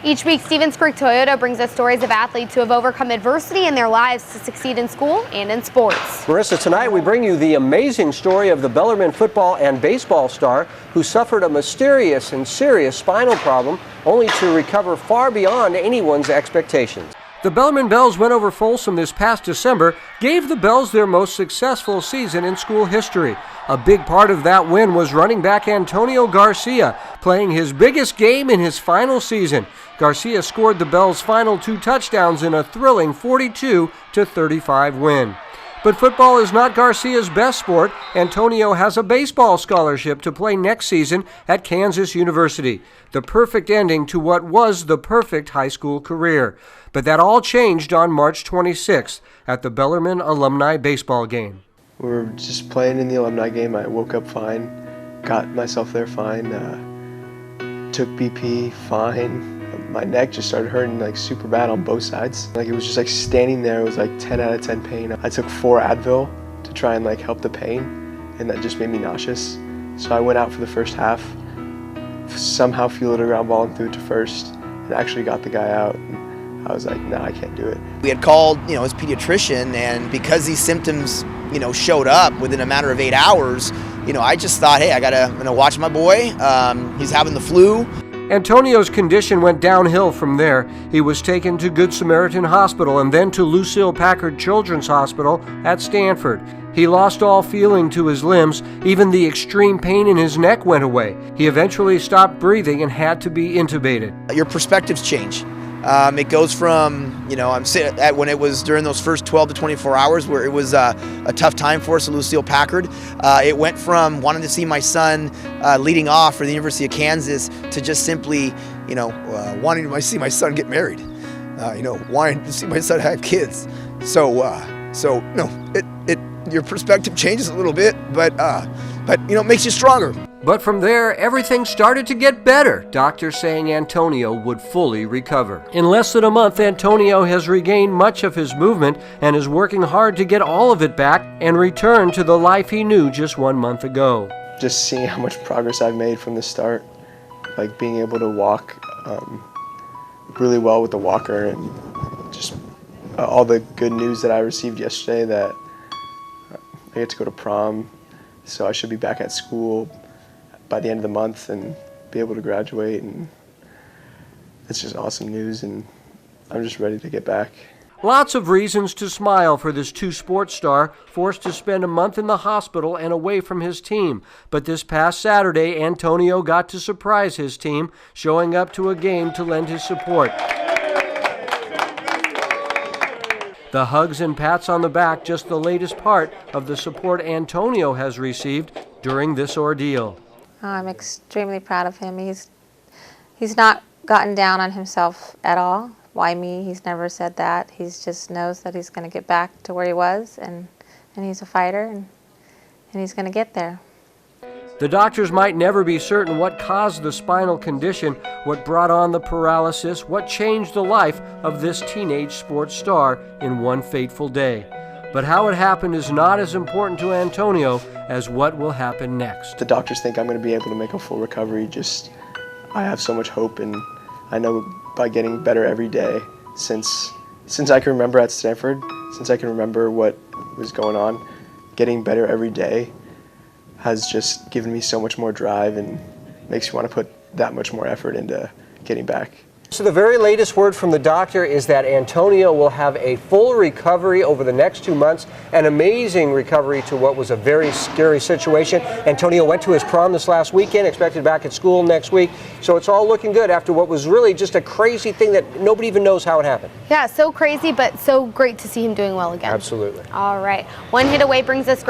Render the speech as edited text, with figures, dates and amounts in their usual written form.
Each week, Stevens Creek Toyota brings us stories of athletes who have overcome adversity in their lives to succeed in school and in sports. Marissa, tonight we bring you the amazing story of the Bellarmine football and baseball star who suffered a mysterious and serious spinal problem only to recover far beyond anyone's expectations. The Bellarmine Bells went over Folsom this past December, gave the Bells their most successful season in school history. A big part of that win was running back Antonio Garcia, playing his biggest game in his final season. Garcia scored the Bells' final 2 touchdowns in a thrilling 42-35 win. But football is not Garcia's best sport. Antonio has a baseball scholarship to play next season at Kansas University. The perfect ending to what was the perfect high school career. But that all changed on March 26th at the Bellarmine alumni baseball game. We were just playing in the alumni game. I woke up fine, got myself there fine, took BP fine. My neck just started hurting like super bad on both sides. Like it was just like standing there, it was like 10 out of 10 pain. I took 4 Advil to try and like help the pain, and that just made me nauseous. So I went out for the first half, somehow fielded a ground ball and threw it to first, and actually got the guy out. And I was like, no, I can't do it. We had called, his pediatrician, and because these symptoms, showed up within a matter of 8 hours, I just thought, hey, I'm gonna watch my boy. He's having the flu. Antonio's condition went downhill from there. He was taken to Good Samaritan Hospital and then to Lucille Packard Children's Hospital at Stanford. He lost all feeling to his limbs. Even the extreme pain in his neck went away. He eventually stopped breathing and had to be intubated. Your perspectives change. It goes from, I'm sitting at when it was during those first 12 to 24 hours where it was a tough time for us at Lucille Packard. It went from wanting to see my son leading off for the University of Kansas to just simply, wanting to see my son get married. Wanting to see my son have kids. Your perspective changes a little bit, but it makes you stronger. But from there, everything started to get better, doctors saying Antonio would fully recover. In less than a month, Antonio has regained much of his movement and is working hard to get all of it back and return to the life he knew just 1 month ago. Just seeing how much progress I've made from the start, like being able to walk really well with the walker, and just all the good news that I received yesterday that I get to go to prom, so I should be back at school by the end of the month and be able to graduate, and it's just awesome news, and I'm just ready to get back. Lots of reasons to smile for this 2-sports star, forced to spend a month in the hospital and away from his team. But this past Saturday, Antonio got to surprise his team, showing up to a game to lend his support. The hugs and pats on the back, just the latest part of the support Antonio has received during this ordeal. I'm extremely proud of him. He's not gotten down on himself at all. Why me? He's never said that. He just knows that he's going to get back to where he was, and he's a fighter, and he's going to get there. The doctors might never be certain what caused the spinal condition, what brought on the paralysis, what changed the life of this teenage sports star in one fateful day. But how it happened is not as important to Antonio as what will happen next. The doctors think I'm going to be able to make a full recovery. I have so much hope, and I know by getting better every day, since I can remember at Stanford, since I can remember what was going on, getting better every day has just given me so much more drive and makes me want to put that much more effort into getting back. So the very latest word from the doctor is that Antonio will have a full recovery over the next 2 months, an amazing recovery to what was a very scary situation. Antonio went to his prom this last weekend, expected back at school next week. So it's all looking good after what was really just a crazy thing that nobody even knows how it happened. Yeah, so crazy, but so great to see him doing well again. Absolutely. All right. One hit away brings us great